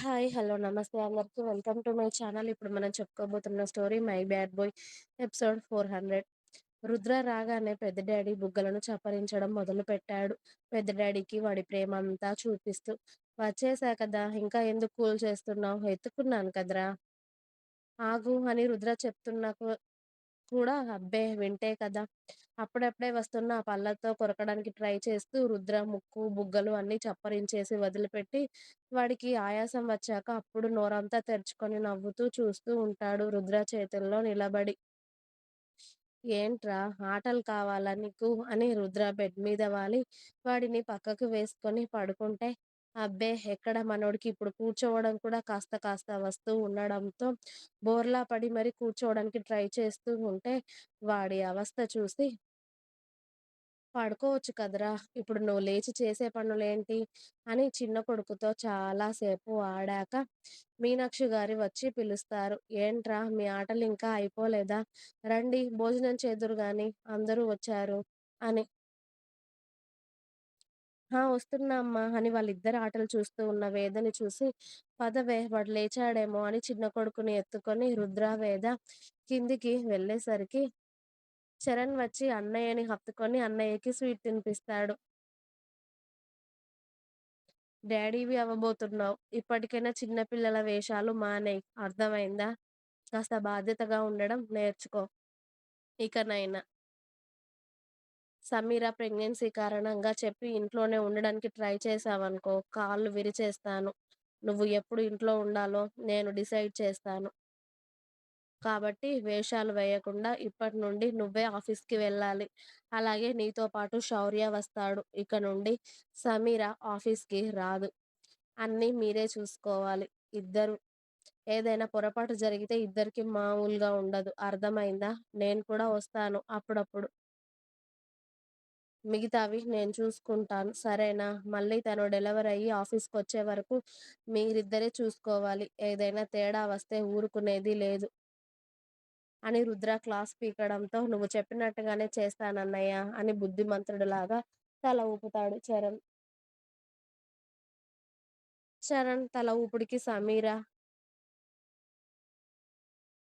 Hi. Hello. నమస్తే అందరికి. Welcome to my channel. ఇప్పుడు మనం చెప్పుకోబోతున్న story 'my bad boy' episode 400. Rudra రాగానే పెద్ద డాడీ బుగ్గలను చప్పరించడం మొదలుపెట్టాడు. పెద్ద డాడీకి వాడి ప్రేమంతా చూపిస్తూ. వచ్చేశా కదా! ఇంకా ఎందుకు కూల్ చేస్తున్నావు? ఎత్తుకున్నాను కదరా! ఆగు అని రుద్ర చెప్తున్నా కూడా అబ్బే వింటే కదా! అప్పుడప్పుడే వస్తున్న ఆ పళ్ళతో కొరకడానికి ట్రై చేస్తూ రుద్ర ముక్కు, బుగ్గలు అన్నీ చప్పరించేసి వదిలిపెట్టి, వాడికి ఆయాసం వచ్చాక అప్పుడు నోరంతా తెరుచుకొని నవ్వుతూ చూస్తూ ఉంటాడు రుద్ర చేతుల్లో నిలబడి. ఏంట్రా ఆటలు కావాలా నీకు అని రుద్ర బెడ్ మీద వాలి వాడిని పక్కకు వేసుకొని పడుకుంటే, అబ్బే ఎక్కడ మనోడికి ఇప్పుడు కూర్చోవడం కూడా కాస్త కాస్త వస్తూ ఉండడంతో బోర్లా పడి మరి కూర్చోవడానికి ట్రై చేస్తూ ఉంటే వాడి అవస్థ చూసి, పడుకోవచ్చు కదరా! ఇప్పుడు నువ్వు లేచి చేసే పనులేంటి? అని చిన్న కొడుకుతో చాలా సేపు ఆడాక, మీనాక్షి గారు వచ్చి పిలుస్తారు. ఏంట్రా మీ ఆటలింకా అయిపోలేదా? రండి భోజనం చేద్దురు గాని అందరూ వచ్చారు అని. ఆ! వస్తున్నా అమ్మా అని వాళ్ళిద్దరి ఆటలు చూస్తూ ఉన్న వేదని చూసి, పదవే వాడు లేచాడేమో అని చిన్న కొడుకుని ఎత్తుకొని రుద్ర, వేద కిందికి వెళ్ళేసరికి చరణ్ వచ్చి అన్నయ్యని హత్తుకొని అన్నయ్యకి స్వీట్ తినిపిస్తాడు. డాడీవి అవ్వబోతున్నావు. ఇప్పటికైనా చిన్న పిల్లల వేషాలు మానేయ్. అర్థమైందా? కాస్త బాధ్యతగా ఉండడం నేర్చుకో ఇకనైనా. సమీర ప్రెగ్నెన్సీ కారణంగా చెప్పి ఇంట్లోనే ఉండడానికి ట్రై చేశావనుకో కాళ్ళు విరిచేస్తాను. నువ్వు ఎప్పుడు ఇంట్లో ఉండాలో నేను డిసైడ్ చేస్తాను. కాబట్టి వేషాలు వేయకుండా ఇప్పటి నుండి నువ్వే ఆఫీస్‌కి వెళ్ళాలి. అలాగే నీతో పాటు శౌర్య వస్తాడు. ఇక నుండి సమీర ఆఫీస్‌కి రాదు. అన్నీ మీరే చూసుకోవాలి. ఇద్దరు. ఏదైనా పొరపాటు జరిగితే ఇద్దరికీ మామూలుగా ఉండదు. అర్థమైందా? నేను కూడా వస్తాను అప్పుడప్పుడు. మిగతావి నేను చూసుకుంటాను. సరేనా? మళ్ళీ తను డెలివరీ అయ్యి ఆఫీస్‌కొచ్చే వరకు మీరిద్దరే చూసుకోవాలి. ఏదైనా తేడా వస్తే ఊరుకునేది లేదు అని రుద్ర క్లాస్ పీకడంతో, నువ్వు చెప్పినట్టుగానే చేస్తానన్నయ్య అని బుద్ధిమంతుడిలాగా తల ఊపుతాడు చరణ్. చరణ్ తల ఊపుడికి సమీర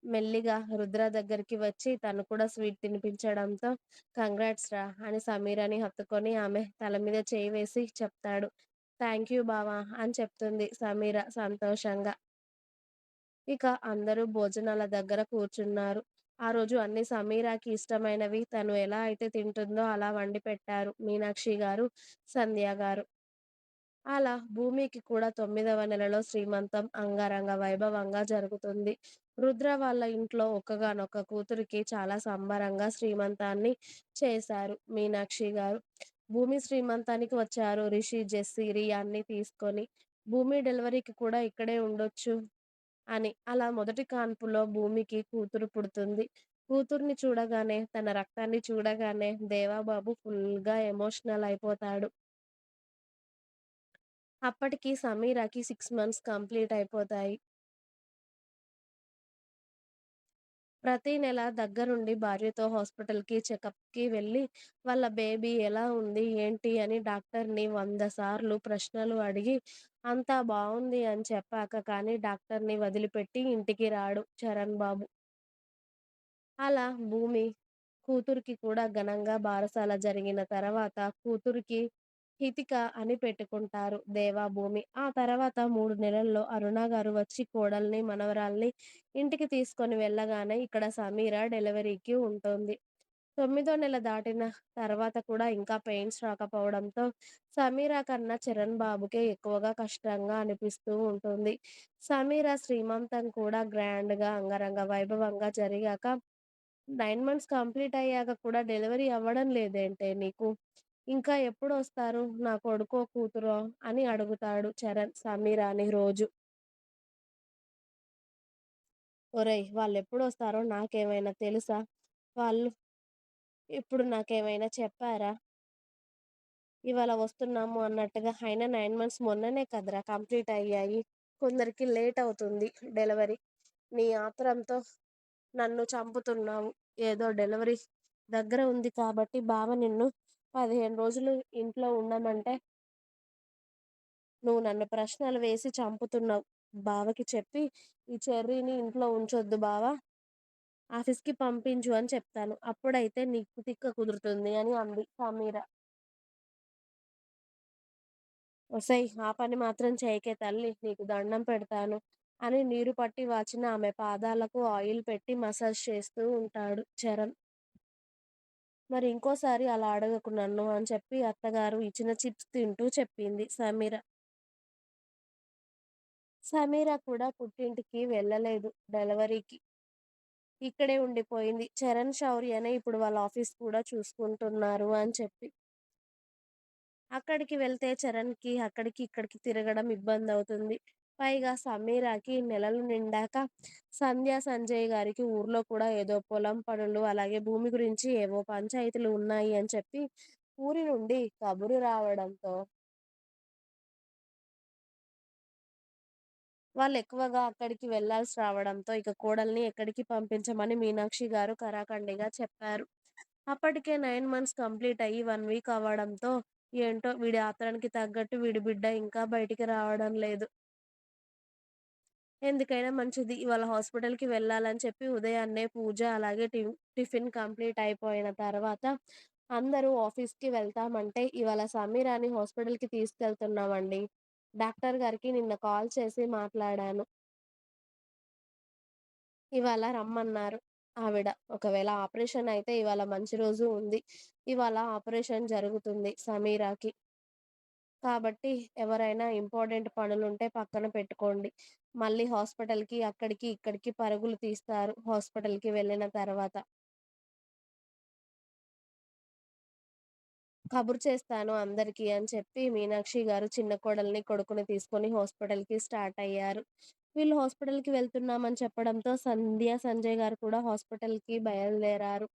మెల్లిగా రుద్ర దగ్గరికి వచ్చి తను కూడా స్వీట్ తినిపించడంతో, కంగ్రాట్స్ రా అని సమీరని హత్తుకొని ఆమె తల మీద చేయి వేసి చెప్తాడు. థ్యాంక్ యూ బావ అని చెప్తుంది సమీర సంతోషంగా. ఇక అందరూ భోజనాల దగ్గర కూర్చున్నారు. ఆ రోజు అన్ని సమీరాకి ఇష్టమైనవి తను ఎలా అయితే తింటుందో అలా వండి పెట్టారు మీనాక్షి గారు, సంధ్య గారు. అలా భూమికి కూడా 9వ నెలలో శ్రీమంతం అంగరంగ వైభవంగా జరుగుతుంది. రుద్ర వాళ్ళ ఇంట్లో ఒక్కగానొక్క కూతురికి చాలా సంబరంగా శ్రీమంతాన్ని చేశారు మీనాక్షి గారు. భూమి శ్రీమంతానికి వచ్చారు రిషి, జెస్సీ, రియాన్ని తీసుకొని. భూమి డెలివరీకి కూడా ఇక్కడే ఉండొచ్చు అని. అలా మొదటి కాన్పులో భూమికి కూతురు పుడుతుంది. కూతుర్ని చూడగానే, తన రక్తాన్ని చూడగానే దేవాబాబు ఫుల్‌గా ఎమోషనల్ అయిపోతాడు. అప్పటికి సమీరాకి 6 మంత్స్ కంప్లీట్ అయిపోతాయి. ప్రతి నెల దగ్గరుండి భార్యతో హాస్పిటల్‌కి, చెకప్‌కి వెళ్ళి వాళ్ళ బేబీ ఎలా ఉంది, ఏంటి అని డాక్టర్‌ని 100 సార్లు ప్రశ్నలు అడిగి అంతా బావుంది అని చెప్పాక కానీ డాక్టర్‌ని వదిలిపెట్టి ఇంటికి రాడు చరణ్ బాబు. అలా భూమి కూతురికి కూడా ఘనంగా బారసాల జరిగిన తర్వాత కూతురికి హితిక అని పెట్టుకుంటారు దేవా, భూమి. ఆ తర్వాత 3 నెలల్లో అరుణ గారు వచ్చి కోడల్ని, మనవరాల్ని ఇంటికి తీసుకొని వెళ్ళగానే ఇక్కడ సమీర డెలివరీకి ఉంటుంది. 9వ నెల దాటిన తర్వాత కూడా ఇంకా పెయిన్స్ రాకపోవడంతో సమీర కన్నా చరణ్ బాబుకే ఎక్కువగా కష్టంగా అనిపిస్తూ ఉంటుంది. సమీర శ్రీమంతం కూడా గ్రాండ్‌గా అంగరంగ వైభవంగా జరిగాక 9 మంత్స్ కంప్లీట్ అయ్యాక కూడా డెలివరీ అవ్వడం లేదేంటే నీకు? ఇంకా ఎప్పుడొస్తారు నా కొడుకో, కూతురో అని అడుగుతాడు చరణ్ సమీరాని రోజు. ఒరేయ్! వాళ్ళెప్పుడొస్తారో నాకేమైనా తెలుసా? వాళ్ళు ఇప్పుడు నాకేమైనా చెప్పారా? ఇవాళ వస్తున్నాము అన్నట్టుగా. అయినా 9 మంత్స్ మొన్ననే కదరా కంప్లీట్ అయ్యాయి. కొందరికి లేట్ అవుతుంది డెలివరీ. నీ ఆత్రంతో నన్ను చంపుతున్నావు. ఏదో డెలివరీ దగ్గర ఉంది కాబట్టి బావ నిన్ను 15 రోజులు ఇంట్లో ఉండమంటే నువ్వు నన్ను ప్రశ్నలు వేసి చంపుతున్నావు. బావకి చెప్పి, "ఈ చెర్రీని ఇంట్లో ఉంచొద్దు బావ, ఆఫీస్‌కి పంపించు" అని చెప్తాను. అప్పుడైతే నీకు తిక్క కుదురుతుంది అని అంది సమీర. "ఒసేయ్! ఆ పని మాత్రం చేయకే తల్లి, నీకు దండం పెడతాను" అని నీరు పట్టి వాచిన ఆమె పాదాలకు ఆయిల్ పెట్టి మసాజ్ చేస్తూ ఉంటాడు చరణ్. "మరి ఇంకోసారి అలా అడగకు నన్ను" అని చెప్పి అత్తగారు ఇచ్చిన చిప్స్ తింటూ చెప్పింది సమీర. సమీర కూడా పుట్టింటికి వెళ్ళలేదు డెలివరీకి. ఇక్కడే ఉండిపోయింది. చరణ్, శౌర్యనే ఇప్పుడు వాళ్ళ ఆఫీస్ కూడా చూసుకుంటున్నారు అని చెప్పి. అక్కడికి వెళ్తే చరణ్‌కి అక్కడికి, ఇక్కడికి తిరగడం ఇబ్బందవుతుంది. పైగా సమీరాకి నెలలు నిండాక సంధ్య, సంజయ్ గారికి ఊర్లో కూడా ఏదో పొలం పనులు, అలాగే భూమి గురించి ఏవో పంచాయతీలు ఉన్నాయి అని చెప్పి ఊరి నుండి కబురు రావడంతో వాళ్ళెక్కువగా అక్కడికి వెళ్ళాల్సి రావడంతో ఇక కోడల్ని ఎక్కడికి పంపించమని మీనాక్షి గారు ఖరాఖండిగా చెప్పారు. అప్పటికే 9 మంత్స్ కంప్లీట్ అయ్యి 1 వీక్ అవ్వడంతో ఏంటో వీడి ఆత్రానికి తగ్గట్టు వీడి బిడ్డ ఇంకా బయటికి రావడం లేదు. ఎందుకైనా మంచిది ఇవాళ హాస్పిటల్‌కి వెళ్ళాలని చెప్పి ఉదయాన్నే పూజ అలాగే టిఫిన్ కంప్లీట్ అయిపోయిన తర్వాత అందరూ ఆఫీస్‌కి వెళ్తామంటే ఇవాళ సమీరాని హాస్పిటల్‌కి తీసుకెళ్తున్నామండి. డాక్టర్ గారికి నిన్న కాల్ చేసి మాట్లాడాను. ఇవాళ రమ్మన్నారు ఆవిడ. ఒకవేళ ఆపరేషన్ అయితే ఇవాళ మంచి రోజు ఉంది. ఇవాళ ఆపరేషన్ జరుగుతుంది సమీరాకి. కాబట్టి ఎవరైనా ఇంపార్టెంట్ పనులుంటే పక్కన పెట్టుకోండి. మళ్ళీ హాస్పిటల్‌కి అక్కడికి, ఇక్కడికి పరుగులు తీస్తారు హాస్పిటల్‌కి వెళ్ళిన తర్వాత. కబురు చేస్తాను అందరికీ అని చెప్పి మీనాక్షి గారు చిన్న కోడల్ని, కొడుకుని తీసుకొని హాస్పిటల్‌కి స్టార్ట్ అయ్యారు. వీళ్ళు హాస్పిటల్‌కి వెళ్తున్నామని చెప్పడంతో సంధ్య, సంజయ్ గారు కూడా హాస్పిటల్‌కి బయలుదేరారు.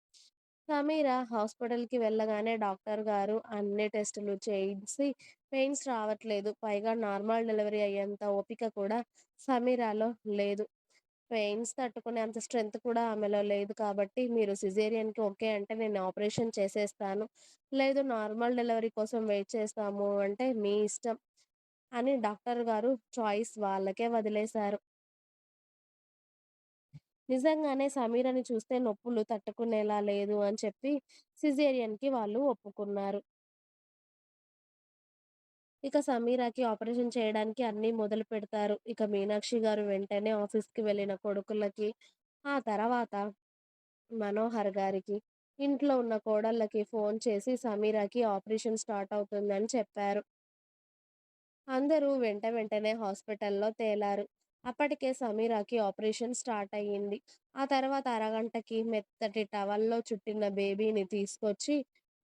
సమీర హాస్పిటల్‌కి వెళ్ళగానే డాక్టర్ గారు అన్ని టెస్టులు చేయించి పెయిన్స్ రావట్లేదు. పైగా నార్మల్ డెలివరీ అయ్యేంత ఓపిక కూడా సమీరాలో లేదు. పెయిన్స్ తట్టుకునే అంత స్ట్రెంత్ కూడా ఆమెలో లేదు కాబట్టి మీరు సిజేరియన్‌కి ఓకే అంటే నేను ఆపరేషన్ చేసేస్తాను. లేదు నార్మల్ డెలివరీ కోసం వెయిట్ చేస్తాము అంటే మీ ఇష్టం అని డాక్టర్ గారు చాయిస్ వాళ్ళకే వదిలేశారు. నిజంగానే సమీరని చూస్తే నొప్పులు తట్టుకునేలా లేదు అని చెప్పి సిజేరియన్‌కి వాళ్ళు ఒప్పుకున్నారు. ఇక సమీరాకి ఆపరేషన్ చేయడానికి అన్నీ మొదలుపెడతారు. ఇక మీనాక్షి గారు వెంటనే ఆఫీస్‌కి వెళ్ళిన కొడుకులకి, ఆ తర్వాత మనోహర్ గారికి, ఇంట్లో ఉన్న కోడళ్ళకి ఫోన్ చేసి సమీరాకి ఆపరేషన్ స్టార్ట్ అవుతుందని చెప్పారు. అందరూ వెంటనే హాస్పిటల్‌లో తేలారు. అప్పటికే సమీరాకి ఆపరేషన్ స్టార్ట్ అయ్యింది. ఆ తర్వాత అరగంటకి మెత్తటి టవల్‌లో చుట్టిన బేబీని తీసుకొచ్చి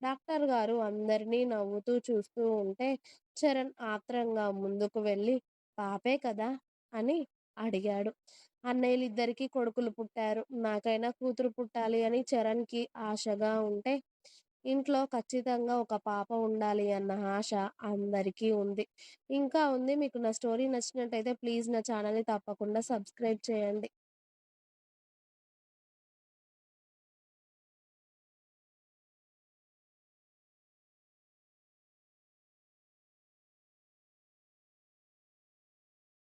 డాక్టర్ గారు అందరినీ నవ్వుతూ చూస్తూ ఉంటే చరణ్ ఆత్రంగా ముందుకు వెళ్ళి "పాపే కదా?" అని అడిగాడు. అన్నయ్యలిద్దరికీ కొడుకులు పుట్టారు. నాకైనా కూతురు పుట్టాలి అని చరణ్‌కి ఆశగా ఉంటే ఇంట్లో ఖచ్చితంగా ఒక పాప ఉండాలి అన్న ఆశ అందరికీ ఉంది. ఇంకా ఉంది. మీకు నా స్టోరీ నచ్చినట్టయితే ప్లీజ్ నా ఛానల్‌ని తప్పకుండా సబ్స్క్రైబ్ చేయండి.